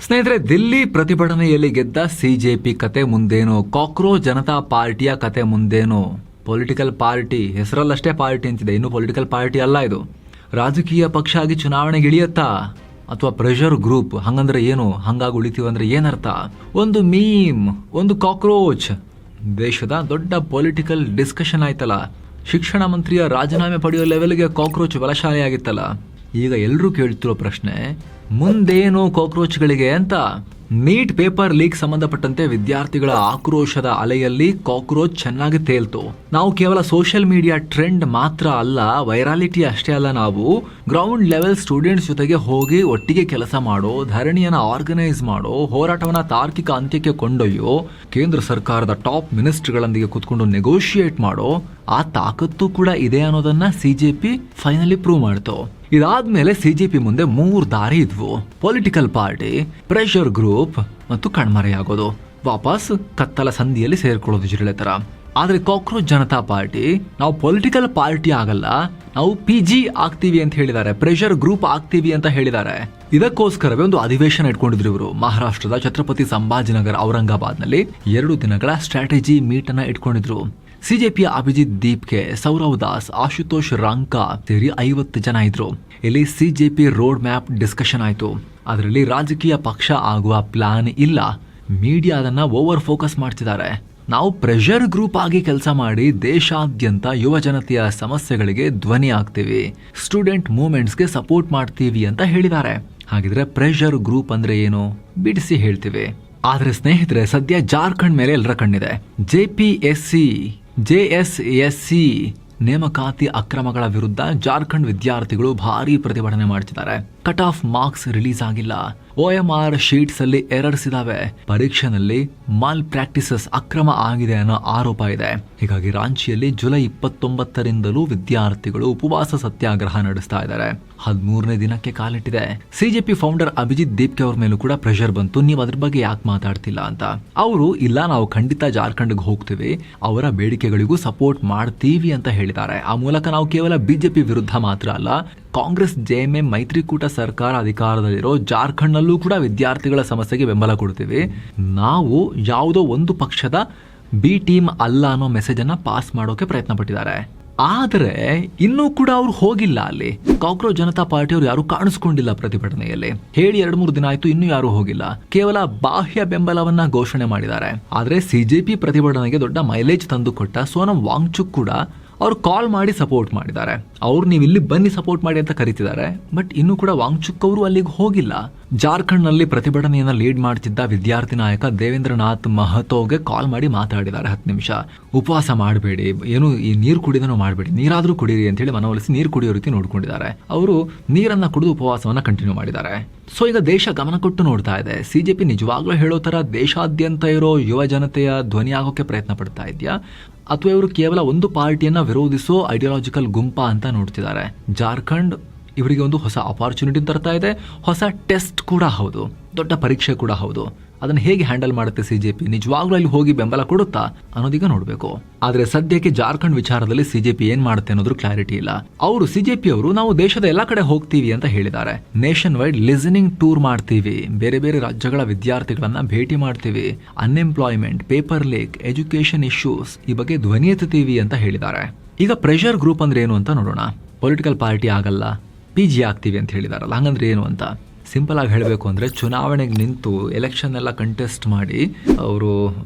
ಸ್ನೇಹಿತರೆ, ದಿಲ್ಲಿ ಪ್ರತಿಭಟನೆಯಲ್ಲಿ ಗೆದ್ದ ಸಿಜೆಪಿ ಕತೆ ಮುಂದೇನು, ಕಾಕ್ರೋಚ್ ಜನತಾ ಪಾರ್ಟಿಯ ಕತೆ ಮುಂದೇನು? ಪೊಲಿಟಿಕಲ್ ಪಾರ್ಟಿ ಹೆಸರಲ್ಲಷ್ಟೇ ಪಾರ್ಟಿ ಅಂತಿದೆ, ಇನ್ನು ಪೊಲಿಟಿಕಲ್ ಪಾರ್ಟಿ ಅಲ್ಲ ಇದು. ರಾಜಕೀಯ ಪಕ್ಷ ಆಗಿ ಚುನಾವಣೆಗೆ ಇಳಿಯತ್ತಾ ಅಥವಾ ಪ್ರೆಷರ್ ಗ್ರೂಪ್? ಹಂಗಂದ್ರೆ ಏನು? ಹಂಗಾಗಿ ಉಳಿತೀವಂದ್ರೆ ಏನರ್ಥ? ಒಂದು ಮೀಮ್, ಒಂದು ಕಾಕ್ರೋಚ್. ದೇಶದ ದೊಡ್ಡ ಪೊಲಿಟಿಕಲ್ ಡಿಸ್ಕಷನ್ ಆಯ್ತಲ್ಲ. ಶಿಕ್ಷಣ ಮಂತ್ರಿಯ ರಾಜೀನಾಮೆ ಪಡೆಯೋ ಲೆವೆಲ್ಗೆ ಕಾಕ್ರೋಚ್ ಬಲಶಾಲಿ ಆಗಿತ್ತಲ್ಲ. ಈಗ ಎಲ್ಲರೂ ಕೇಳ್ತಿರೋ ಪ್ರಶ್ನೆ, ಮುಂದೇನು ಕಾಕ್ರೋಚ್ಗಳಿಗೆ ಅಂತ. ನೀಟ್ ಪೇಪರ್ ಲೀಕ್ ಸಂಬಂಧಪಟ್ಟಂತೆ ವಿದ್ಯಾರ್ಥಿಗಳ ಆಕ್ರೋಶದ ಅಲೆಯಲ್ಲಿ ಕಾಕ್ರೋಚ್ ಚೆನ್ನಾಗಿ ತೇಲ್ತು. ನಾವು ಕೇವಲ ಸೋಷಿಯಲ್ ಮೀಡಿಯಾ ಟ್ರೆಂಡ್ ಮಾತ್ರ ಅಲ್ಲ, ವೈರಾಲಿಟಿ ಅಷ್ಟೇ ಅಲ್ಲ, ನಾವು ಗ್ರೌಂಡ್ ಲೆವೆಲ್ ಸ್ಟೂಡೆಂಟ್ಸ್ ಜೊತೆಗೆ ಹೋಗಿ ಒಟ್ಟಿಗೆ ಕೆಲಸ ಮಾಡೋ, ಧರಣಿಯನ್ನ ಆರ್ಗನೈಸ್ ಮಾಡೋ, ಹೋರಾಟವನ್ನ ತಾರ್ಕಿಕ ಅಂತ್ಯಕ್ಕೆ ಕೊಂಡೊಯ್ಯೋ, ಕೇಂದ್ರ ಸರ್ಕಾರದ ಟಾಪ್ ಮಿನಿಸ್ಟರ್ಗಳೊಂದಿಗೆ ಕೂತ್ಕೊಂಡು ನೆಗೋಷಿಯೇಟ್ ಮಾಡೋ ಆ ತಾಕತ್ತು ಕೂಡ ಇದೆ ಅನ್ನೋದನ್ನ ಸಿಜೆಪಿ ಫೈನಲಿ ಪ್ರೂವ್ ಮಾಡ್ತು. ಇದಾದ್ಮೇಲೆ ಸಿಜೆಪಿ ಮುಂದೆ 3 ದಾರಿ ಇದ್ವು: ಪೊಲಿಟಿಕಲ್ ಪಾರ್ಟಿ, ಪ್ರೆಷರ್ ಗ್ರೂಪ್ ಮತ್ತು ಕಣ್ಮರೆಯಾಗೋದು, ವಾಪಸ್ ಕತ್ತಲ ಸಂಧಿಯಲ್ಲಿ ಸೇರ್ಕೊಳ್ಳೋದು ಜಿರಳೆ ತರ. ಆದ್ರೆ ಕಾಕ್ರೋಚ್ ಜನತಾ ಪಾರ್ಟಿ, ನಾವು ಪೊಲಿಟಿಕಲ್ ಪಾರ್ಟಿ ಆಗಲ್ಲ, ನಾವು PG ಆಗ್ತೀವಿ ಅಂತ ಹೇಳಿದ್ದಾರೆ, ಪ್ರೆಷರ್ ಗ್ರೂಪ್ ಆಗ್ತೀವಿ ಅಂತ ಹೇಳಿದ್ದಾರೆ. ಇದಕ್ಕೋಸ್ಕರವೇ ಒಂದು ಅಧಿವೇಶನ ಇಟ್ಕೊಂಡಿದ್ರು ಇವರು. ಮಹಾರಾಷ್ಟ್ರದ ಛತ್ರಪತಿ ಸಂಭಾಜಿನಗರ ಔರಂಗಾಬಾದ್ ನಲ್ಲಿ 2 ದಿನಗಳ ಸ್ಟ್ರಾಟಜಿ ಮೀಟ್ ಅನ್ನ ಇಟ್ಕೊಂಡಿದ್ರು. ಸಿಜೆಪಿಯ ಅಭಿಜಿತ್ ದೀಪ್ಗೆ, ಸೌರವ್ ದಾಸ್, ಆಶುತೋಷ್ ರಾಂಕಾ ಸೇರಿ 50 ಜನ ಇದ್ರು. ಇಲ್ಲಿ ಸಿಜೆಪಿ ರೋಡ್ ಮ್ಯಾಪ್ ಡಿಸ್ಕಷನ್ ಆಯ್ತು. ಅದರಲ್ಲಿ ರಾಜಕೀಯ ಪಕ್ಷ ಆಗುವ ಪ್ಲಾನ್ ಇಲ್ಲ. ಮೀಡಿಯಾ ಅದನ್ನ ಓವರ್ ಫೋಕಸ್ ಮಾಡ್ತಿದ್ದಾರೆ. ನಾವು ಪ್ರೆಷರ್ ಗ್ರೂಪ್ ಆಗಿ ಕೆಲಸ ಮಾಡಿ ದೇಶಾದ್ಯಂತ ಯುವ ಜನತೆಯ ಸಮಸ್ಯೆಗಳಿಗೆ ಧ್ವನಿ ಆಗ್ತೀವಿ, ಸ್ಟೂಡೆಂಟ್ ಮೂವ್ಮೆಂಟ್ಸ್ಗೆ ಸಪೋರ್ಟ್ ಮಾಡ್ತೀವಿ ಅಂತ ಹೇಳಿದ್ದಾರೆ. ಹಾಗಿದ್ರೆ ಪ್ರೆಷರ್ ಗ್ರೂಪ್ ಅಂದ್ರೆ ಏನು ಬಿಡಿಸಿ ಹೇಳ್ತೀವಿ. ಆದ್ರೆ ಸ್ನೇಹಿತರೆ, ಸದ್ಯ ಜಾರ್ಖಂಡ್ ಮೇಲೆ ಎಲ್ಲರ ಕಣ್ಣಿದೆ. JSSC ನೇಮಕಾತಿ ಅಕ್ರಮಗಳ ವಿರುದ್ಧ ಜಾರ್ಖಂಡ್ ವಿದ್ಯಾರ್ಥಿಗಳು ಭಾರಿ ಪ್ರತಿಭಟನೆ ಮಾಡ್ತಿದ್ದಾರೆ. ಕಟ್ ಆಫ್ ಮಾರ್ಕ್ಸ್ ರಿಲೀಸ್ ಆಗಿಲ್ಲ, OMR ಶೀಟ್ಸ್ ಅಲ್ಲಿ ಎರರ್ಸ್ ಇದಾವೆ, ಪರೀಕ್ಷೆನಲ್ಲಿ ಮಾಲ್ ಪ್ರಾಕ್ಟೀಸಸ್ ಅಕ್ರಮ ಆಗಿದೆ ಅನ್ನೋ ಆರೋಪ ಇದೆ. ಹೀಗಾಗಿ ರಾಂಚಿಯಲ್ಲಿ ಜುಲೈ 29ರಿಂದಲೂ ವಿದ್ಯಾರ್ಥಿಗಳು ಉಪವಾಸ ಸತ್ಯಾಗ್ರಹ ನಡೆಸ್ತಾ ಇದ್ದಾರೆ. 13ನೇ ದಿನಕ್ಕೆ ಕಾಲಿಟ್ಟಿದೆ. ಸಿಜೆಪಿ ಫೌಂಡರ್ ಅಭಿಜಿತ್ ದೀಪ್ಗೆ ಅವ್ರ ಮೇಲೂ ಕೂಡ ಪ್ರೆಷರ್ ಬಂತು, ನೀವು ಅದ್ರ ಬಗ್ಗೆ ಯಾಕೆ ಮಾತಾಡ್ತಿಲ್ಲ ಅಂತ. ಅವರು ಇಲ್ಲ, ನಾವು ಖಂಡಿತ ಜಾರ್ಖಂಡ್ಗೆ ಹೋಗ್ತೀವಿ, ಅವರ ಬೇಡಿಕೆಗಳಿಗೂ ಸಪೋರ್ಟ್ ಮಾಡ್ತೀವಿ ಅಂತ ಹೇಳಿದ್ದಾರೆ. ಆ ಮೂಲಕ ನಾವು ಕೇವಲ ಬಿಜೆಪಿ ವಿರುದ್ಧ ಮಾತ್ರ ಅಲ್ಲ, ಕಾಂಗ್ರೆಸ್ JMM ಮೈತ್ರಿಕೂಟ ಸರ್ಕಾರ ಅಧಿಕಾರದಲ್ಲಿರೋ ಜಾರ್ಖಂಡ್ನಲ್ಲೂ ಕೂಡ ವಿದ್ಯಾರ್ಥಿಗಳ ಸಮಸ್ಯೆಗೆ ಬೆಂಬಲ ಕೊಡ್ತೀವಿ, ನಾವು ಯಾವುದೋ ಒಂದು ಪಕ್ಷದ ಬಿ ಟೀಮ್ ಅಲ್ಲ ಅನ್ನೋ ಮೆಸೇಜ್ ಅನ್ನ ಪಾಸ್ ಮಾಡೋಕೆ ಪ್ರಯತ್ನ ಪಟ್ಟಿದ್ದಾರೆ. ಆದರೆ ಇನ್ನೂ ಕೂಡ ಅವ್ರು ಹೋಗಿಲ್ಲ. ಅಲ್ಲಿ ಕಾಕ್ರೋಚ್ ಜನತಾ ಪಾರ್ಟಿಯವರು ಯಾರು ಕಾಣಿಸ್ಕೊಂಡಿಲ್ಲ ಪ್ರತಿಭಟನೆಯಲ್ಲಿ. ಹೇಳಿ 2-3 ದಿನ ಆಯ್ತು, ಇನ್ನೂ ಯಾರು ಹೋಗಿಲ್ಲ. ಕೇವಲ ಬಾಹ್ಯ ಬೆಂಬಲವನ್ನ ಘೋಷಣೆ ಮಾಡಿದ್ದಾರೆ. ಆದ್ರೆ ಸಿಜೆಪಿ ಪ್ರತಿಭಟನೆಗೆ ದೊಡ್ಡ ಮೈಲೇಜ್ ತಂದು ಕೊಟ್ಟ ಸೋನಂ ವಾಂಗ್ಚುಕ್ ಕೂಡ ಅವ್ರು ಕಾಲ್ ಮಾಡಿ ಸಪೋರ್ಟ್ ಮಾಡಿದ್ದಾರೆ. ಅವ್ರು ನೀವು ಇಲ್ಲಿ ಬನ್ನಿ ಸಪೋರ್ಟ್ ಮಾಡಿ ಅಂತ ಕರೀತಿದ್ದಾರೆ. ಬಟ್ ಇನ್ನೂ ಕೂಡ ವಾಂಗ್ಚುಕ್ ಅವರು ಅಲ್ಲಿಗೆ ಹೋಗಿಲ್ಲ. ಜಾರ್ಖಂಡ್ ನಲ್ಲಿ ಪ್ರತಿಭಟನೆಯನ್ನ ಲೀಡ್ ಮಾಡ್ತಿದ್ದ ವಿದ್ಯಾರ್ಥಿ ನಾಯಕ ದೇವೇಂದ್ರನಾಥ್ ಮಹತೋಗೆ ಕಾಲ್ ಮಾಡಿ ಮಾತಾಡಿದ್ದಾರೆ. 10 ನಿಮಿಷ ಉಪವಾಸ ಮಾಡಬೇಡಿ, ಏನು ಈ ನೀರು ಕುಡಿದನೂ ಮಾಡಬೇಡಿ, ನೀರಾದ್ರೂ ಕುಡೀರಿ ಅಂತ ಹೇಳಿ ಮನವೊಲಿಸಿ ನೀರು ಕುಡಿಯೋ ರೀತಿ ನೋಡ್ಕೊಂಡಿದ್ದಾರೆ. ಅವರು ನೀರನ್ನ ಕುಡಿದು ಉಪವಾಸವನ್ನ ಕಂಟಿನ್ಯೂ ಮಾಡಿದ್ದಾರೆ. ಸೊ ಈಗ ದೇಶ ಗಮನ ಕೊಟ್ಟು ನೋಡ್ತಾ ಇದೆ. ಸಿಜೆಪಿ ನಿಜವಾಗ್ಲೂ ಹೇಳೋ ತರ ದೇಶಾದ್ಯಂತ ಇರೋ ಯುವ ಜನತೆಯ ಧ್ವನಿ ಆಗೋಕೆ ಪ್ರಯತ್ನ ಪಡ್ತಾ ಇದೆಯಾ, ಅಥವಾ ಇವರು ಕೇವಲ ಒಂದು ಪಾರ್ಟಿಯನ್ನ ವಿರೋಧಿಸೋ ಐಡಿಯಾಲಜಿಕಲ್ ಗುಂಪಾ ಅಂತ ನೋಡ್ತಿದ್ದಾರೆ? ಜಾರ್ಖಂಡ್ ಇವರಿಗೆ ಒಂದು ಹೊಸ ಅಪಾರ್ಚುನಿಟಿ ತರ್ತಾ ಇದೆ, ಹೊಸ ಟೆಸ್ಟ್ ಕೂಡ ಹೌದು, ದೊಡ್ಡ ಪರೀಕ್ಷೆ ಕೂಡ ಹೌದು. ಅದನ್ನ ಹೇಗೆ ಹ್ಯಾಂಡಲ್ ಮಾಡುತ್ತೆ ಸಿಜೆಪಿ? ನಿಜವಾಗ್ಲೂ ಅಲ್ಲಿ ಹೋಗಿ ಬೆಂಬಲ ಕೊಡುತ್ತಾ ಅನ್ನೋದೀಗ ನೋಡ್ಬೇಕು. ಆದ್ರೆ ಸದ್ಯಕ್ಕೆ ಜಾರ್ಖಂಡ್ ವಿಚಾರದಲ್ಲಿ ಸಿಜೆಪಿ ಏನ್ ಮಾಡುತ್ತೆ ಅನ್ನೋದ್ರ ಕ್ಲಾರಿಟಿ ಇಲ್ಲ. ಸಿಜೆಪಿ ಅವರು ನಾವು ದೇಶದ ಎಲ್ಲಾ ಕಡೆ ಹೋಗ್ತೀವಿ ಅಂತ ಹೇಳಿದ್ದಾರೆ. ನೇಷನ್ ವೈಡ್ ಲಿಸನಿಂಗ್ ಟೂರ್ ಮಾಡ್ತೀವಿ, ಬೇರೆ ಬೇರೆ ರಾಜ್ಯಗಳ ವಿದ್ಯಾರ್ಥಿಗಳನ್ನ ಭೇಟಿ ಮಾಡ್ತೀವಿ, unemployment, paper leak, education issues ಈ ಬಗ್ಗೆ ಧ್ವನಿ ಎತ್ತುತ್ತೀವಿ ಅಂತ ಹೇಳಿದ್ದಾರೆ. ಈಗ ಪ್ರೆಷರ್ ಗ್ರೂಪ್ ಅಂದ್ರೆ ಏನು ಅಂತ ನೋಡೋಣ. ಪೊಲಿಟಿಕಲ್ ಪಾರ್ಟಿ ಆಗಲ್ಲ, PG ಆಗ್ತೀವಿ ಅಂತ ಹೇಳಿದಾರಲ್ಲ, ಹಂಗಂದ್ರೆ ಏನು ಅಂತ ಸಿಂಪಲ್ ಆಗಿ ಹೇಳಬೇಕು ಅಂದರೆ, ಚುನಾವಣೆಗೆ ನಿಂತು ಎಲೆಕ್ಷನ್ ಎಲ್ಲ ಕಂಟೆಸ್ಟ್ ಮಾಡಿ ಅವರು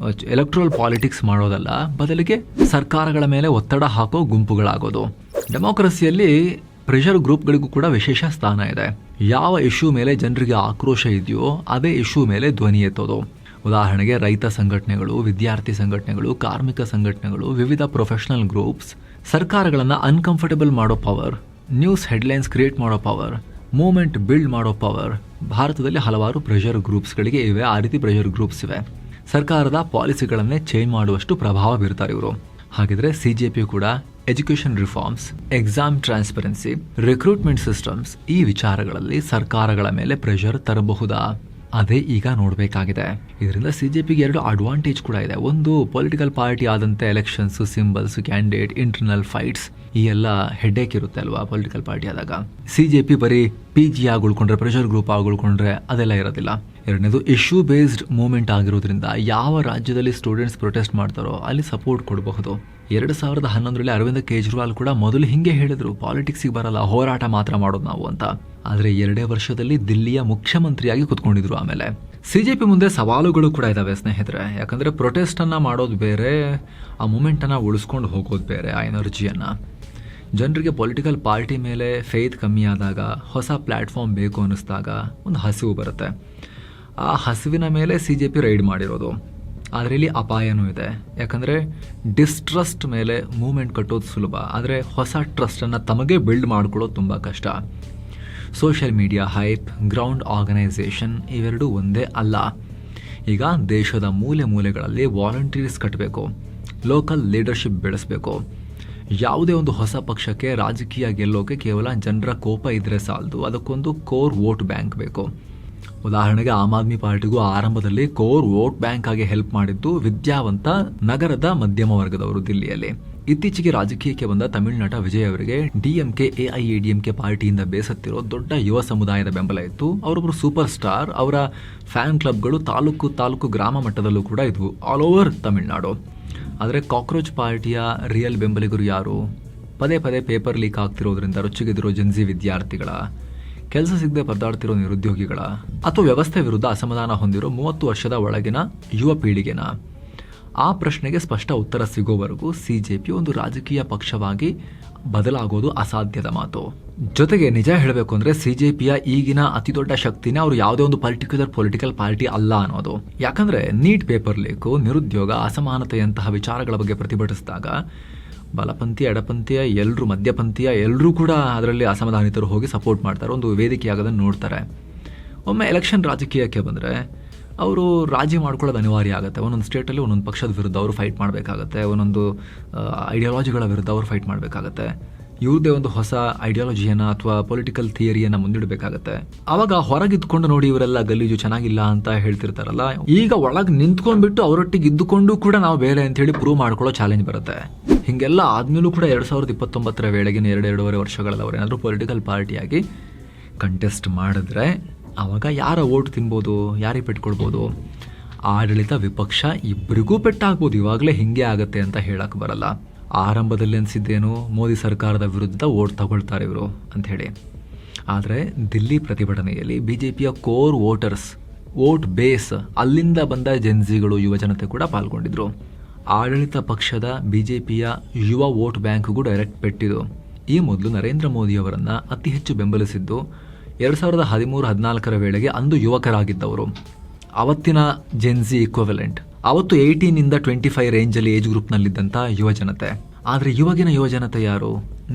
ಎಲೆಕ್ಟ್ರಲ್ ಪಾಲಿಟಿಕ್ಸ್ ಮಾಡೋದಲ್ಲ, ಬದಲಿಗೆ ಸರ್ಕಾರಗಳ ಮೇಲೆ ಒತ್ತಡ ಹಾಕೋ ಗುಂಪುಗಳಾಗೋದು. ಡೆಮೋಕ್ರಸಿಯಲ್ಲಿ ಪ್ರೆಷರ್ ಗ್ರೂಪ್ಗಳಿಗೂ ಕೂಡ ವಿಶೇಷ ಸ್ಥಾನ ಇದೆ. ಯಾವ ಇಶ್ಯೂ ಮೇಲೆ ಜನರಿಗೆ ಆಕ್ರೋಶ ಇದೆಯೋ ಅದೇ ಇಶ್ಯೂ ಮೇಲೆ ಧ್ವನಿ ಎತ್ತೋದು. ಉದಾಹರಣೆಗೆ ರೈತ ಸಂಘಟನೆಗಳು, ವಿದ್ಯಾರ್ಥಿ ಸಂಘಟನೆಗಳು, ಕಾರ್ಮಿಕ ಸಂಘಟನೆಗಳು, ವಿವಿಧ ಪ್ರೊಫೆಷನಲ್ ಗ್ರೂಪ್ಸ್ ಸರ್ಕಾರಗಳನ್ನು ಅನ್ಕಂಫರ್ಟಬಲ್ ಮಾಡೋ ಪವರ್, ನ್ಯೂಸ್ ಹೆಡ್ಲೈನ್ಸ್ ಕ್ರಿಯೇಟ್ ಮಾಡೋ ಪವರ್, ಮೂವ್ಮೆಂಟ್ ಬಿಲ್ಡ್ ಮಾಡೋ ಪವರ್. ಭಾರತದಲ್ಲಿ ಹಲವಾರು ಪ್ರೆಷರ್ ಗ್ರೂಪ್ಸ್ಗಳಿಗೆ ಇವೆ. ಆ ರೀತಿ ಪ್ರೆಷರ್ ಗ್ರೂಪ್ಸ್ ಇವೆ. ಸರ್ಕಾರದ ಪಾಲಿಸಿಗಳನ್ನೇ ಚೇಂಜ್ ಮಾಡುವಷ್ಟು ಪ್ರಭಾವ ಬೀರ್ತಾರೆ ಇವರು. ಹಾಗಿದ್ರೆ ಸಿಜೆಪಿ ಕೂಡ education reforms, exam transparency, recruitment systems ಈ ವಿಚಾರಗಳಲ್ಲಿ ಸರ್ಕಾರಗಳ ಮೇಲೆ ಪ್ರೆಷರ್ ತರಬಹುದಾ? ಅದೇ ಈಗ ನೋಡಬೇಕಾಗಿದೆ. ಇದರಿಂದ ಸಿಜೆಪಿಗೆ 2 ಅಡ್ವಾಂಟೇಜ್ ಕೂಡ ಇದೆ. ಒಂದು, ಪೊಲಿಟಿಕಲ್ ಪಾರ್ಟಿ ಆದಂತೆ elections, symbols, candidate, internal fights ಈ ಎಲ್ಲ ಹೆಡ್ಡೇಕ್ ಇರುತ್ತೆ ಅಲ್ವಾ ಪೊಲಿಟಿಕಲ್ ಪಾರ್ಟಿ ಆದಾಗ. ಸಿಜೆಪಿ ಬರೀ PG ಆಗಿ ಉಳ್ಕೊಂಡ್ರೆ, ಪ್ರೆಷರ್ ಗ್ರೂಪ್ ಆಗಿ ಉಳ್ಕೊಂಡ್ರೆ ಅದೆಲ್ಲ ಇರೋದಿಲ್ಲ. ಎರಡನೇದು ಇಶ್ಯೂ ಬೇಸ್ಡ್ ಮೂವ್ಮೆಂಟ್ ಆಗಿರೋದ್ರಿಂದ ಯಾವ ರಾಜ್ಯದಲ್ಲಿ ಸ್ಟೂಡೆಂಟ್ಸ್ ಪ್ರೊಟೆಸ್ಟ್ ಮಾಡ್ತಾರೋ ಅಲ್ಲಿ ಸಪೋರ್ಟ್ ಕೊಡಬಹುದು. 2011ರಲ್ಲಿ ಅರವಿಂದ್ ಕೇಜ್ರಿವಾಲ್ ಕೂಡ ಮೊದಲು ಹಿಂಗೆ ಹೇಳಿದ್ರು, ಪಾಲಿಟಿಕ್ಸಿಗೆ ಬರಲ್ಲ, ಹೋರಾಟ ಮಾತ್ರ ಮಾಡೋದು ನಾವು ಅಂತ. ಆದರೆ 2 ವರ್ಷದಲ್ಲಿ ದಿಲ್ಲಿಯ ಮುಖ್ಯಮಂತ್ರಿಯಾಗಿ ಕುತ್ಕೊಂಡಿದ್ರು. ಆಮೇಲೆ CJP ಮುಂದೆ ಸವಾಲುಗಳು ಕೂಡ ಇದಾವೆ ಸ್ನೇಹಿತರೆ. ಯಾಕಂದರೆ ಪ್ರೊಟೆಸ್ಟನ್ನು ಮಾಡೋದು ಬೇರೆ, ಆ ಮೂಮೆಂಟನ್ನು ಉಳಿಸ್ಕೊಂಡು ಹೋಗೋದು ಬೇರೆ, ಆ ಎನರ್ಜಿಯನ್ನು. ಜನರಿಗೆ ಪೊಲಿಟಿಕಲ್ ಪಾರ್ಟಿ ಮೇಲೆ ಫೇತ್ ಕಮ್ಮಿ ಆದಾಗ, ಹೊಸ ಪ್ಲ್ಯಾಟ್ಫಾರ್ಮ್ ಬೇಕು ಅನ್ನಿಸ್ದಾಗ ಒಂದು ಹಸಿವು ಬರುತ್ತೆ. ಆ ಹಸಿವಿನ ಮೇಲೆ CJP ರೈಡ್ ಮಾಡಿರೋದು. ಆದರೆ ಇಲ್ಲಿ ಅಪಾಯನೂ ಇದೆ. ಯಾಕಂದರೆ ಡಿಸ್ಟ್ರಸ್ಟ್ ಮೇಲೆ ಮೂವ್ಮೆಂಟ್ ಕಟ್ಟೋದು ಸುಲಭ, ಆದರೆ ಹೊಸ ಟ್ರಸ್ಟನ್ನು ತಮಗೆ ಬಿಲ್ಡ್ ಮಾಡ್ಕೊಳ್ಳೋದು ತುಂಬ ಕಷ್ಟ. Social media hype, ground organization ಇವೆರಡೂ ಒಂದೇ ಅಲ್ಲ. ಈಗ ದೇಶದ ಮೂಲೆ ಮೂಲೆಗಳಲ್ಲಿ ವಾಲಂಟಿಯರ್ಸ್ ಕಟ್ಟಬೇಕು, ಲೋಕಲ್ ಲೀಡರ್ಶಿಪ್ ಬೆಳೆಸಬೇಕು. ಯಾವುದೇ ಒಂದು ಹೊಸ ಪಕ್ಷಕ್ಕೆ ರಾಜಕೀಯ ಗೆಲ್ಲೋಕೆ ಕೇವಲ ಜನರ ಕೋಪ ಇದ್ದರೆ ಸಾಲದು, ಅದಕ್ಕೊಂದು ಕೋರ್ ವೋಟ್ ಬ್ಯಾಂಕ್ ಬೇಕು. ಉದಾಹರಣೆಗೆ ಆಮ್ ಆದ್ಮಿ ಪಾರ್ಟಿಗೂ ಆರಂಭದಲ್ಲಿ ಕೋರ್ ವೋಟ್ ಬ್ಯಾಂಕ್ ಆಗಿ ಹೆಲ್ಪ್ ಮಾಡಿದ್ದು ವಿದ್ಯಾವಂತ ನಗರದ ಮಧ್ಯಮ ವರ್ಗದವರು ದಿಲ್ಲಿಯಲ್ಲಿ. ಇತ್ತೀಚೆಗೆ ರಾಜಕೀಯಕ್ಕೆ ಬಂದ ತಮಿಳುನಾಟ ವಿಜಯ್ ಅವರಿಗೆ DMK AIADMK ಪಾರ್ಟಿಯಿಂದ ಬೇಸತ್ತಿರೋ ದೊಡ್ಡ ಯುವ ಸಮುದಾಯದ ಬೆಂಬಲ ಇತ್ತು. ಅವರೊಬ್ಬರು ಸೂಪರ್ ಸ್ಟಾರ್. ಅವರ ಫ್ಯಾನ್ ಕ್ಲಬ್ಗಳು ತಾಲೂಕು ಗ್ರಾಮ ಮಟ್ಟದಲ್ಲೂ ಕೂಡ ಇದ್ವು, ಆಲ್ ಓವರ್ ತಮಿಳುನಾಡು. ಆದರೆ ಕಾಕ್ರೋಚ್ ಪಾರ್ಟಿಯ ರಿಯಲ್ ಬೆಂಬಲಿಗರು ಯಾರು? ಪದೇ ಪೇಪರ್ ಲೀಕ್ ಆಗ್ತಿರೋದ್ರಿಂದ ರೊಚ್ಚಿಗೆದಿರೋ ಜೆನ್ಜಿ ವಿದ್ಯಾರ್ಥಿಗಳ, ಕೆಲಸ ಸಿಗದೆ ಪರದಾಡ್ತಿರೋ ನಿರುದ್ಯೋಗಿಗಳ, ಅಥವಾ ವ್ಯವಸ್ಥೆ ವಿರುದ್ಧ ಅಸಮಾಧಾನ ಹೊಂದಿರೋ 30 ವರ್ಷದ ಒಳಗಿನ ಯುವ ಪೀಳಿಗೆನ? ಆ ಪ್ರಶ್ನೆಗೆ ಸ್ಪಷ್ಟ ಉತ್ತರ ಸಿಗೋವರೆಗೂ CJP ಒಂದು ರಾಜಕೀಯ ಪಕ್ಷವಾಗಿ ಬದಲಾಗೋದು ಅಸಾಧ್ಯದ ಮಾತು. ಜೊತೆಗೆ ನಿಜ ಹೇಳಬೇಕು ಅಂದರೆ CJPಯ ಈಗಿನ ಅತಿ ದೊಡ್ಡ ಶಕ್ತಿನೇ ಅವರು ಯಾವುದೇ ಒಂದು ಪರ್ಟಿಕ್ಯುಲರ್ ಪೊಲಿಟಿಕಲ್ ಪಾರ್ಟಿ ಅಲ್ಲ ಅನ್ನೋದು. ಯಾಕಂದರೆ ನೀಟ್ ಪೇಪರ್ ಲೀಕು, ನಿರುದ್ಯೋಗ, ಅಸಮಾನತೆಯಂತಹ ವಿಚಾರಗಳ ಬಗ್ಗೆ ಪ್ರತಿಭಟಿಸಿದಾಗ ಬಲಪಂಥೀಯ, ಎಡಪಂಥೀಯ, ಎಲ್ಲರೂ ಮಧ್ಯಪಂಥೀಯ ಎಲ್ಲರೂ ಕೂಡ ಅದರಲ್ಲಿ ಅಸಮಾಧಾನಿತರು ಹೋಗಿ ಸಪೋರ್ಟ್ ಮಾಡ್ತಾರೆ, ಒಂದು ವೇದಿಕೆಯಾಗೋದನ್ನು ನೋಡ್ತಾರೆ. ಒಮ್ಮೆ ಎಲೆಕ್ಷನ್ ರಾಜಕೀಯಕ್ಕೆ ಬಂದರೆ ಅವರು ರಾಜಿ ಮಾಡ್ಕೊಳ್ಳೋದು ಅನಿವಾರ್ಯ ಆಗುತ್ತೆ. ಒಂದೊಂದು ಸ್ಟೇಟಲ್ಲಿ ಒಂದೊಂದು ಪಕ್ಷದ ವಿರುದ್ಧ ಅವರು ಫೈಟ್ ಮಾಡಬೇಕಾಗತ್ತೆ, ಒಂದೊಂದು ಐಡಿಯಾಲಜಿಗಳ ವಿರುದ್ಧ ಅವರು ಫೈಟ್ ಮಾಡಬೇಕಾಗತ್ತೆ. ಇವ್ರದ್ದೇ ಒಂದು ಹೊಸ ಐಡಿಯಾಲಜಿಯನ್ನು ಅಥವಾ ಪೊಲಿಟಿಕಲ್ ಥಿಯರಿಯನ್ನು ಮುಂದಿಡಬೇಕಾಗತ್ತೆ. ಆವಾಗ ಹೊರಗಿದ್ಕೊಂಡು ನೋಡಿ ಇವರೆಲ್ಲ ಗಲೀಜು ಚೆನ್ನಾಗಿಲ್ಲ ಅಂತ ಹೇಳ್ತಿರ್ತಾರಲ್ಲ, ಈಗ ಒಳಗೆ ನಿಂತ್ಕೊಂಡ್ಬಿಟ್ಟು ಅವರೊಟ್ಟಿಗೆ ಇದ್ದುಕೊಂಡು ಕೂಡ ನಾವು ಬೇರೆ ಅಂತೇಳಿ ಪ್ರೂವ್ ಮಾಡ್ಕೊಳ್ಳೋ ಚಾಲೆಂಜ್ ಬರುತ್ತೆ. ಹೀಗೆಲ್ಲ ಆದ್ಮೇಲೂ ಕೂಡ 2029ರ ವೇಳೆಗಿನ 2.5 ವರ್ಷಗಳಲ್ಲಿ ಅವರು ಏನಾದರೂ ಪೊಲಿಟಿಕಲ್ ಪಾರ್ಟಿಯಾಗಿ ಕಂಟೆಸ್ಟ್ ಮಾಡಿದ್ರೆ ಆವಾಗ ಯಾರ ಓಟ್ ತಿನ್ಬೋದು, ಯಾರಿಗೆ ಪೆಟ್ಕೊಳ್ಬೋದು? ಆಡಳಿತ ವಿಪಕ್ಷ ಇಬ್ಬರಿಗೂ ಪೆಟ್ಟಾಗ್ಬೋದು. ಇವಾಗಲೇ ಹಿಂಗೆ ಆಗತ್ತೆ ಅಂತ ಹೇಳಕ್ಕೆ ಬರಲ್ಲ. ಆರಂಭದಲ್ಲಿ ಅನಿಸಿದ್ದೇನು, ಮೋದಿ ಸರ್ಕಾರದ ವಿರುದ್ಧ ಓಟ್ ತಗೊಳ್ತಾರೆ ಇವರು ಅಂಥೇಳಿ. ಆದರೆ ದಿಲ್ಲಿ ಪ್ರತಿಭಟನೆಯಲ್ಲಿ BJPಯ ಕೋರ್ ವೋಟರ್ಸ್, ವೋಟ್ ಬೇಸ್, ಅಲ್ಲಿಂದ ಬಂದ ಜೆನ್ಜಿಗಳು, ಯುವಜನತೆ ಕೂಡ ಪಾಲ್ಗೊಂಡಿದ್ರು. ಆಡಳಿತ ಪಕ್ಷದ BJPಯ ಯುವ ವೋಟ್ ಬ್ಯಾಂಕ್ಗೂ ಡೈರೆಕ್ಟ್ ಪೆಟ್ಟಿದ್ದು. ಈ ಮೊದಲು ನರೇಂದ್ರ ಮೋದಿಯವರನ್ನು ಅತಿ ಹೆಚ್ಚು ಬೆಂಬಲಿಸಿದ್ದು 2013-14ರ ವೇಳೆಗೆ ಅಂದು ಯುವಕರಾಗಿದ್ದವರು, ಅವತ್ತಿನ ಜೆನ್ಜಿ ಇಕ್ವಲೆಂಟ್. ಅವತ್ತು 18ಇಂದ 25 ರೇಂಜಲ್ಲಿ ಏಜ್ ಗ್ರೂಪ್ನಲ್ಲಿದ್ದಂಥ ಯುವಜನತೆ. ಆದರೆ ಇವಾಗಿನ ಯುವಜನತೆ ಯಾರು?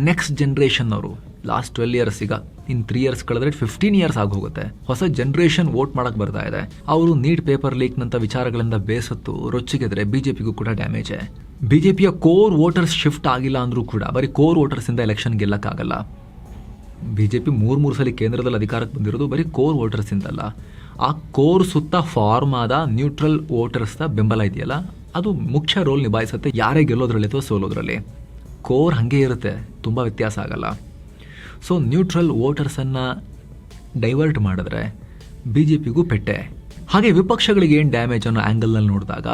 ನೆಕ್ಸ್ಟ್ ಜನ್ರೇಷನ್ ಅವರು. ಲಾಸ್ಟ್ 12 ಇಯರ್ಸ್, ಈಗ ಇನ್ 3 ಇಯರ್ಸ್ ಕಳೆದ್ರೆ 15 ಇಯರ್ಸ್ ಆಗೋಗುತ್ತೆ. ಹೊಸ ಜನ್ರೇಷನ್ ವೋಟ್ ಮಾಡಕ್ಕೆ ಬರ್ತಾ ಇದೆ. ಅವರು ನೀಟ್ ಪೇಪರ್ ಲೀಕ್ನಂಥ ವಿಚಾರಗಳಿಂದ ಬೇಸತ್ತು ರೊಚ್ಚಿಗೆದ್ರೆ BJPಗೂ ಕೂಡ ಡ್ಯಾಮೇಜೇ. BJPಯ ಕೋರ್ ವೋಟರ್ಸ್ ಶಿಫ್ಟ್ ಆಗಿಲ್ಲ ಅಂದರೂ ಕೂಡ ಬರೀ ಕೋರ್ ವೋಟರ್ಸಿಂದ ಎಲೆಕ್ಷನ್ ಗೆಲ್ಲಕ್ಕಾಗಲ್ಲ. BJP 3 ಸಲ ಕೇಂದ್ರದಲ್ಲಿ ಅಧಿಕಾರಕ್ಕೆ ಬಂದಿರೋದು ಬರೀ ಕೋರ್ ವೋಟರ್ಸಿಂದಲ್ಲ. ಆ ಕೋರ್ ಸುತ್ತ ಫಾರ್ಮ್ ಆದ ನ್ಯೂಟ್ರಲ್ ವೋಟರ್ಸ್ನ ಬೆಂಬಲ ಇದೆಯಲ್ಲ, ಅದು ಮುಖ್ಯ ರೋಲ್ ನಿಭಾಯಿಸುತ್ತೆ ಯಾರೇ ಗೆಲ್ಲೋದ್ರಲ್ಲಿ ಅಥವಾ ಸೋಲೋದ್ರಲ್ಲಿ. ಕೋರ್ ಹಾಗೆ ಇರುತ್ತೆ, ತುಂಬ ವ್ಯತ್ಯಾಸ ಆಗಲ್ಲ. ಸೊ ನ್ಯೂಟ್ರಲ್ ವೋಟರ್ಸನ್ನು ಡೈವರ್ಟ್ ಮಾಡಿದ್ರೆ BJPಗೂ ಪೆಟ್ಟೆ. ಹಾಗೆ ವಿಪಕ್ಷಗಳಿಗೆ ಏನು ಡ್ಯಾಮೇಜ್ ಅನ್ನೋ ಆ್ಯಂಗಲ್ನಲ್ಲಿ ನೋಡಿದಾಗ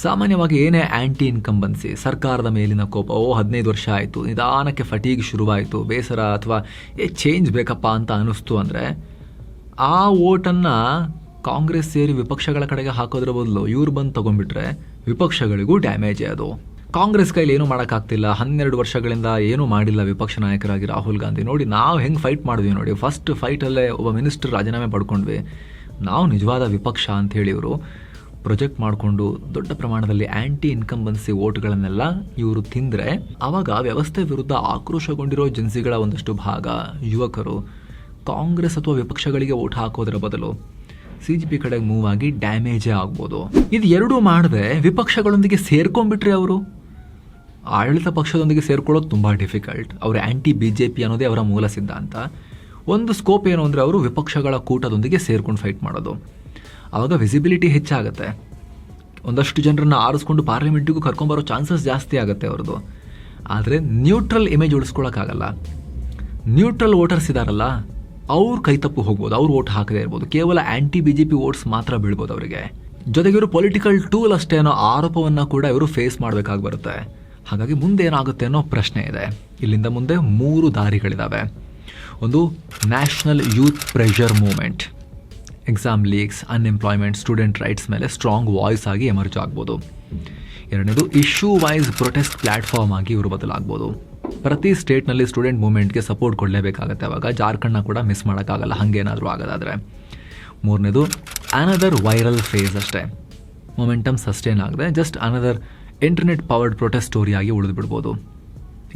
ಸಾಮಾನ್ಯವಾಗಿ ಏನೇ ಆ್ಯಂಟಿ ಇನ್ಕಂಬನ್ಸಿ, ಸರ್ಕಾರದ ಮೇಲಿನ ಕೋಪ, 15 ವರ್ಷ ಆಯಿತು, ನಿಧಾನಕ್ಕೆ ಫಟೀಗ್ ಶುರುವಾಯಿತು, ಬೇಸರ ಅಥವಾ ಚೇಂಜ್ ಬೇಕಪ್ಪ ಅಂತ ಅನ್ನಿಸ್ತು ಅಂದರೆ ಆ ವೋಟನ್ನು ಕಾಂಗ್ರೆಸ್ ಸೇರಿ ವಿಪಕ್ಷಗಳ ಕಡೆಗೆ ಹಾಕೋದ್ರ ಬದಲು ಇವ್ರು ಬಂದು ತೊಗೊಂಡ್ಬಿಟ್ರೆ ವಿಪಕ್ಷಗಳಿಗೂ ಡ್ಯಾಮೇಜೇ ಅದು. ಕಾಂಗ್ರೆಸ್ ಕೈಲಿ ಏನೂ ಮಾಡೋಕ್ಕಾಗ್ತಿಲ್ಲ, 12 ವರ್ಷಗಳಿಂದ ಏನೂ ಮಾಡಿಲ್ಲ ವಿಪಕ್ಷ ನಾಯಕರಾಗಿ ರಾಹುಲ್ ಗಾಂಧಿ. ನೋಡಿ ನಾವು ಹೆಂಗೆ ಫೈಟ್ ಮಾಡಿದ್ವಿ ನೋಡಿ, ಫಸ್ಟ್ ಫೈಟಲ್ಲೇ ಒಬ್ಬ ಮಿನಿಸ್ಟರ್ ರಾಜೀನಾಮೆ ಪಡ್ಕೊಂಡ್ವಿ, ನಾವು ನಿಜವಾದ ವಿಪಕ್ಷ ಅಂಥೇಳಿ ಇವರು ಪ್ರೊಜೆಕ್ಟ್ ಮಾಡಿಕೊಂಡು ದೊಡ್ಡ ಪ್ರಮಾಣದಲ್ಲಿ ಆ್ಯಂಟಿ ಇನ್ಕಂಬನ್ಸಿ ವೋಟ್ಗಳನ್ನೆಲ್ಲ ಇವರು ತಿಂದರೆ ಆವಾಗ ವ್ಯವಸ್ಥೆ ವಿರುದ್ಧ ಆಕ್ರೋಶಗೊಂಡಿರೋ ಜೆನ್ಸಿಗಳ ಒಂದಷ್ಟು ಭಾಗ ಯುವಕರು ಕಾಂಗ್ರೆಸ್ ಅಥವಾ ವಿಪಕ್ಷಗಳಿಗೆ ವೋಟ್ ಹಾಕೋದ್ರ ಬದಲು CJP ಕಡೆಗೆ ಮೂವ್ ಆಗಿ ಡ್ಯಾಮೇಜೇ ಆಗ್ಬೋದು. ಇದು ಎರಡೂ ಮಾಡದೆ ವಿಪಕ್ಷಗಳೊಂದಿಗೆ ಸೇರ್ಕೊಂಡ್ಬಿಟ್ರೆ ಅವರು ಆಡಳಿತ ಪಕ್ಷದೊಂದಿಗೆ ಸೇರ್ಕೊಳ್ಳೋದು ತುಂಬ ಡಿಫಿಕಲ್ಟ್. ಅವರು ಆ್ಯಂಟಿ BJP ಅನ್ನೋದೇ ಅವರ ಮೂಲ ಸಿದ್ಧಾಂತ. ಒಂದು ಸ್ಕೋಪ್ ಏನು ಅಂದರೆ ಅವರು ವಿಪಕ್ಷಗಳ ಕೂಟದೊಂದಿಗೆ ಸೇರ್ಕೊಂಡು ಫೈಟ್ ಮಾಡೋದು. ಆವಾಗ ವಿಸಿಬಿಲಿಟಿ ಹೆಚ್ಚಾಗುತ್ತೆ, ಒಂದಷ್ಟು ಜನರನ್ನು ಆರಿಸ್ಕೊಂಡು ಪಾರ್ಲಿಮೆಂಟಿಗೂ ಕರ್ಕೊಂಬರೋ ಚಾನ್ಸಸ್ ಜಾಸ್ತಿ ಆಗುತ್ತೆ ಅವ್ರದ್ದು. ಆದರೆ ನ್ಯೂಟ್ರಲ್ ಇಮೇಜ್ ಉಳಿಸ್ಕೊಳ್ಳೋಕ್ಕಾಗಲ್ಲ. ನ್ಯೂಟ್ರಲ್ ವೋಟರ್ಸ್ ಇದ್ದಾರಲ್ಲ ಅವ್ರು ಕೈ ತಪ್ಪು ಹೋಗ್ಬೋದು, ಅವ್ರು ಓಟ್ ಹಾಕದೇ ಇರ್ಬೋದು, ಕೇವಲ ಆ್ಯಂಟಿ BJP ವೋಟ್ಸ್ ಮಾತ್ರ ಬೀಳ್ಬೋದು ಅವರಿಗೆ. ಜೊತೆಗೆ ಇವರು ಪೊಲಿಟಿಕಲ್ ಟೂಲ್ ಅಷ್ಟೇ ಅನ್ನೋ ಆರೋಪವನ್ನು ಕೂಡ ಇವರು ಫೇಸ್ ಮಾಡಬೇಕಾಗಿ ಬರುತ್ತೆ. ಹಾಗಾಗಿ ಮುಂದೆ ಏನಾಗುತ್ತೆ ಅನ್ನೋ ಪ್ರಶ್ನೆ ಇದೆ. ಇಲ್ಲಿಂದ ಮುಂದೆ 3 ದಾರಿಗಳಿದ್ದಾವೆ. ಒಂದು national youth pressure movement, exam leaks, unemployment, student rights ಮೇಲೆ ಸ್ಟ್ರಾಂಗ್ ವಾಯ್ಸ್ ಆಗಿ ಎಮರ್ಜ್ ಆಗ್ಬೋದು. ಎರಡನೇದು ಇಶ್ಯೂ ವೈಸ್ ಪ್ರೊಟೆಸ್ಟ್ ಪ್ಲ್ಯಾಟ್ಫಾರ್ಮ್ ಆಗಿ ಇವರು ಬದಲಾಗ್ಬೋದು. ಪ್ರತಿ ಸ್ಟೇಟ್ನಲ್ಲಿ ಸ್ಟೂಡೆಂಟ್ ಮೂವ್ಮೆಂಟ್ಗೆ ಸಪೋರ್ಟ್ ಕೊಡಲೇಬೇಕಾಗತ್ತೆ. ಅವಾಗ ಜಾರ್ಖಂಡ್ನ ಕೂಡ ಮಿಸ್ ಮಾಡೋಕ್ಕಾಗಲ್ಲ ಹಾಗೇನಾದರೂ ಆಗೋದಾದರೆ. ಮೂರನೇದು ಅನದರ್ ವೈರಲ್ ಫೇಸ್ ಅಷ್ಟೇ, ಮೊಮೆಂಟಮ್ ಸಸ್ಟೇನ್ ಆಗದೆ just another internet powered protest story ಆಗಿ ಉಳಿದು ಬಿಡ್ಬೋದು.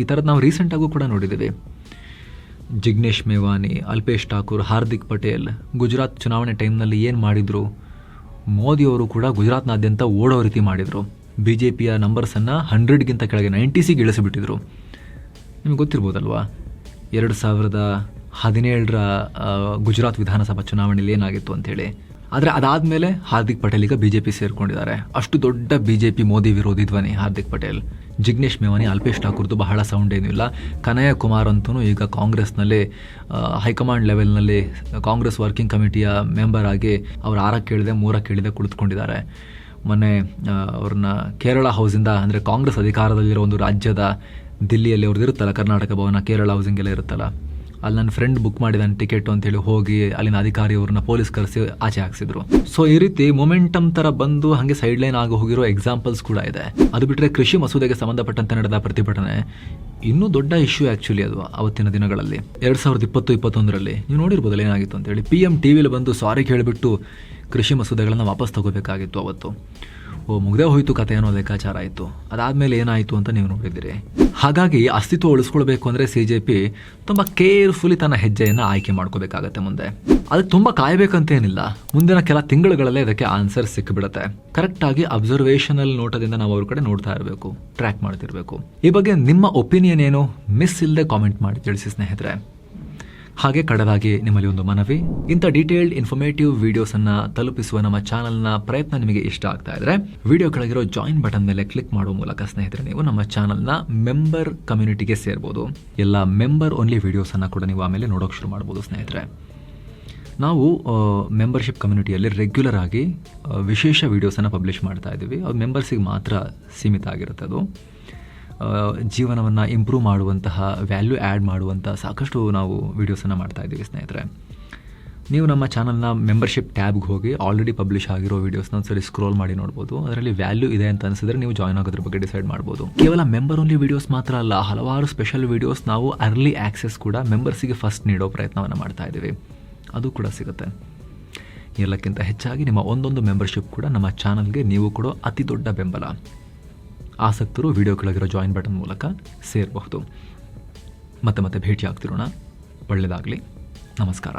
ಈ ಥರದ್ದು ನಾವು ರೀಸೆಂಟಾಗೂ ಕೂಡ ನೋಡಿದ್ದೀವಿ. ಜಿಗ್ನೇಶ್ ಮೇವಾನಿ, ಅಲ್ಪೇಶ್ ಠಾಕೂರ್, ಹಾರ್ದಿಕ್ ಪಟೇಲ್ ಗುಜರಾತ್ ಚುನಾವಣೆ ಟೈಮ್ನಲ್ಲಿ ಏನು ಮಾಡಿದರು, ಮೋದಿಯವರು ಕೂಡ ಗುಜರಾತ್ನಾದ್ಯಂತ ಓಡೋ ರೀತಿ ಮಾಡಿದರು. BJPಯ ನಂಬರ್ಸನ್ನು 100ಗಿಂತ ಕೆಳಗೆ 90ಗೆ ಇಳಿಸಿಬಿಟ್ಟಿದ್ರು. ನಿಮಗೆ ಗೊತ್ತಿರ್ಬೋದಲ್ವಾ 2017ರ ಗುಜರಾತ್ ವಿಧಾನಸಭಾ ಚುನಾವಣೆಯಲ್ಲಿ ಏನಾಗಿತ್ತು ಅಂಥೇಳಿ. ಆದರೆ ಅದಾದಮೇಲೆ ಹಾರ್ದಿಕ್ ಪಟೇಲ್ ಈಗ BJP ಸೇರಿಕೊಂಡಿದ್ದಾರೆ. ಅಷ್ಟು ದೊಡ್ಡ BJP ಮೋದಿ ವಿರೋಧಿ ಧ್ವನಿ ಹಾರ್ದಿಕ್ ಪಟೇಲ್. ಜಿಗ್ನೇಶ್ ಮೇವಾನಿ, ಅಲ್ಪೇಶ್ ಠಾಕೂರ್ದು ಬಹಳ ಸೌಂಡ್ ಏನೂ ಇಲ್ಲ. ಕನಯ್ಯ ಕುಮಾರ್ ಅಂತೂ ಈಗ ಕಾಂಗ್ರೆಸ್ನಲ್ಲಿ ಹೈಕಮಾಂಡ್ ಲೆವೆಲ್ನಲ್ಲಿ ಕಾಂಗ್ರೆಸ್ ವರ್ಕಿಂಗ್ ಕಮಿಟಿಯ ಮೆಂಬರ್ ಆಗಿ ಅವ್ರು 6 ಕೇಳಿದೆ 3 ಕೇಳಿದೆ ಕುಳಿತುಕೊಂಡಿದ್ದಾರೆ. ಮೊನ್ನೆ ಅವ್ರನ್ನ ಕೇರಳ ಹೌಸಿಂದ, ಅಂದರೆ ಕಾಂಗ್ರೆಸ್ ಅಧಿಕಾರದಲ್ಲಿರೋ ಒಂದು ರಾಜ್ಯದ ದಿಲ್ಲಿಯಲ್ಲಿ ಅವ್ರದ್ದು ಇರುತ್ತಲ್ಲ ಕರ್ನಾಟಕ ಭವನ, ಕೇರಳ ಹೌಸಿಂಗ್ ಎಲ್ಲ ಇರುತ್ತಲ್ಲ, ಅಲ್ಲಿ ನನ್ನ ಫ್ರೆಂಡ್ ಬುಕ್ ಮಾಡಿದಾನೆ ಟಿಕೆಟ್ ಅಂತೇಳಿ ಹೋಗಿ ಅಲ್ಲಿನ ಅಧಿಕಾರಿ ಅವ್ರನ್ನ ಪೊಲೀಸ್ ಕರೆಸಿ ಆಚೆ ಹಾಕ್ಸಿದ್ರು. ಸೊ ಈ ರೀತಿ ಮೊಮೆಂಟಮ್ ಥರ ಬಂದು ಹಾಗೆ ಸೈಡ್ ಲೈನ್ ಆಗಿ ಹೋಗಿರೋ ಎಕ್ಸಾಂಪಲ್ಸ್ ಕೂಡ ಇದೆ. ಅದು ಬಿಟ್ಟರೆ ಕೃಷಿ ಮಸೂದೆಗೆ ಸಂಬಂಧಪಟ್ಟಂತೆ ನಡೆದ ಪ್ರತಿಭಟನೆ ಇನ್ನೂ ದೊಡ್ಡ ಇಶ್ಯೂ ಆ್ಯಕ್ಚುಲಿ ಅದು ಅವತ್ತಿನ ದಿನಗಳಲ್ಲಿ. 2020-21ರಲ್ಲಿ ನೀವು ನೋಡಿರ್ಬೋದಲ್ಲ ಏನಾಗಿತ್ತು ಅಂತೇಳಿ. PM TVಲಿ ಬಂದು ಸಾರಿ ಕೇಳಿಬಿಟ್ಟು ಕೃಷಿ ಮಸೂದೆಗಳನ್ನು ವಾಪಸ್ ತಗೋಬೇಕಾಗಿತ್ತು ಅವತ್ತು. ಮುಗ್ದೇ ಹೋಯಿತು ಕತೆ ಅನ್ನೋ ಲೆಕ್ಕಾಚಾರ ಆಯಿತು. ಅದಾದಮೇಲೆ ಏನಾಯಿತು ಅಂತ ನೀವು ನೋಡಿದ್ದೀರಿ. ಹಾಗಾಗಿ ಅಸ್ತಿತ್ವ ಉಳಿಸ್ಕೊಳ್ಬೇಕು ಅಂದರೆ CJP ತುಂಬ ಕೇರ್ಫುಲಿ ತನ್ನ ಹೆಜ್ಜೆಯನ್ನು ಆಯ್ಕೆ ಮಾಡ್ಕೋಬೇಕಾಗತ್ತೆ. ಮುಂದೆ ಅದಕ್ಕೆ ತುಂಬ ಕಾಯಬೇಕಂತೇನಿಲ್ಲ, ಮುಂದಿನ ಕೆಲ ತಿಂಗಳುಗಳಲ್ಲೇ ಅದಕ್ಕೆ ಆನ್ಸರ್ ಸಿಕ್ಕಿಬಿಡುತ್ತೆ. ಕರೆಕ್ಟಾಗಿ ಅಬ್ಸರ್ವೇಷನಲ್ ನೋಟದಿಂದ ನಾವು ಅವ್ರ ಕಡೆ ನೋಡ್ತಾ ಇರಬೇಕು, ಟ್ರ್ಯಾಕ್ ಮಾಡ್ತಿರ್ಬೇಕು. ಈ ಬಗ್ಗೆ ನಿಮ್ಮ ಒಪಿನಿಯನ್ ಏನು, ಮಿಸ್ ಇಲ್ಲದೆ ಕಾಮೆಂಟ್ ಮಾಡಿ ತಿಳಿಸಿ ಸ್ನೇಹಿತರೆ. ಹಾಗೆ ಕಡೆದಾಗಿ ನಿಮ್ಮಲ್ಲಿ ಒಂದು ಮನವಿ, ಇಂಥ ಡೀಟೇಲ್ಡ್ ಇನ್ಫಾರ್ಮೇಟಿವ್ ವಿಡಿಯೋಸನ್ನು ತಲುಪಿಸುವ ನಮ್ಮ ಚಾನಲ್ನ ಪ್ರಯತ್ನ ನಿಮಗೆ ಇಷ್ಟ ಆಗ್ತಾ ಇದ್ರೆ ವಿಡಿಯೋ ಕೆಳಗಿರೋ ಜಾಯಿನ್ ಬಟನ್ ಮೇಲೆ ಕ್ಲಿಕ್ ಮಾಡುವ ಮೂಲಕ ಸ್ನೇಹಿತರೆ ನೀವು ನಮ್ಮ ಚಾನಲ್ನ ಮೆಂಬರ್ ಕಮ್ಯುನಿಟಿಗೆ ಸೇರ್ಬೋದು. ಎಲ್ಲ ಮೆಂಬರ್ ಓನ್ಲಿ ವಿಡಿಯೋಸನ್ನು ಕೂಡ ನೀವು ಆಮೇಲೆ ನೋಡೋಕೆ ಶುರು ಮಾಡ್ಬೋದು ಸ್ನೇಹಿತರೆ. ನಾವು ಮೆಂಬರ್ಶಿಪ್ ಕಮ್ಯುನಿಟಿಯಲ್ಲಿ ರೆಗ್ಯುಲರ್ ಆಗಿ ವಿಶೇಷ ವಿಡಿಯೋಸನ್ನು ಪಬ್ಲಿಷ್ ಮಾಡ್ತಾ ಇದ್ದೀವಿ. ಅದು ಮೆಂಬರ್ಸಿಗೆ ಮಾತ್ರ ಸೀಮಿತ ಆಗಿರುತ್ತೆ. ಅದು ಜೀವನವನ್ನು ಇಂಪ್ರೂವ್ ಮಾಡುವಂತಹ, ವ್ಯಾಲ್ಯೂ ಆ್ಯಡ್ ಮಾಡುವಂಥ ಸಾಕಷ್ಟು ನಾವು ವೀಡಿಯೋಸನ್ನು ಮಾಡ್ತಾ ಇದ್ದೀವಿ ಸ್ನೇಹಿತರೆ. ನೀವು ನಮ್ಮ ಚಾನಲ್ನ ಮೆಂಬರ್ಶಿಪ್ ಟ್ಯಾಬ್ಗೆ ಹೋಗಿ ಆಲ್ರೆಡಿ ಪಬ್ಲಿಷ್ ಆಗಿರೋ ವೀಡಿಯೋಸ್ನ ಒಂದ್ಸರಿ ಸ್ಕ್ರೋಲ್ ಮಾಡಿ ನೋಡ್ಬೋದು. ಅದರಲ್ಲಿ ವ್ಯಾಲ್ಯೂ ಇದೆ ಅಂತ ಅನಿಸಿದ್ರೆ ನೀವು ಜಾಯ್ನ್ ಆಗೋದ್ರ ಬಗ್ಗೆ ಡಿಸೈಡ್ ಮಾಡ್ಬೋದು. ಕೇವಲ ಮೆಂಬರ್ ಓನ್ಲಿ ವೀಡಿಯೋಸ್ ಮಾತ್ರ ಅಲ್ಲ, ಹಲವಾರು ಸ್ಪೆಷಲ್ ವೀಡಿಯೋಸ್ ನಾವು ಅರ್ಲಿ ಆ್ಯಕ್ಸೆಸ್ ಕೂಡ ಮೆಂಬರ್ಸಿಗೆ ಫಸ್ಟ್ ನೀಡೋ ಪ್ರಯತ್ನವನ್ನು ಮಾಡ್ತಾ ಇದ್ದೀವಿ. ಅದು ಕೂಡ ಸಿಗುತ್ತೆ. ಎಲ್ಲಕ್ಕಿಂತ ಹೆಚ್ಚಾಗಿ ನಿಮ್ಮ ಒಂದೊಂದು ಮೆಂಬರ್ಶಿಪ್ ಕೂಡ ನಮ್ಮ ಚಾನಲ್ಗೆ ನೀವು ಕೊಡೋ ಅತಿ ದೊಡ್ಡ ಬೆಂಬಲ. ಆಸಕ್ತರು ವಿಡಿಯೋ ಕೆಳಗಿರೋ ಜಾಯಿನ್ ಬಟನ್ ಮೂಲಕ ಸೇರಬಹುದು. ಮತ್ತೆ ಭೇಟಿ ಆಗ್ತಿರೋಣ. ಒಳ್ಳೆಯದಾಗಲಿ. ನಮಸ್ಕಾರ.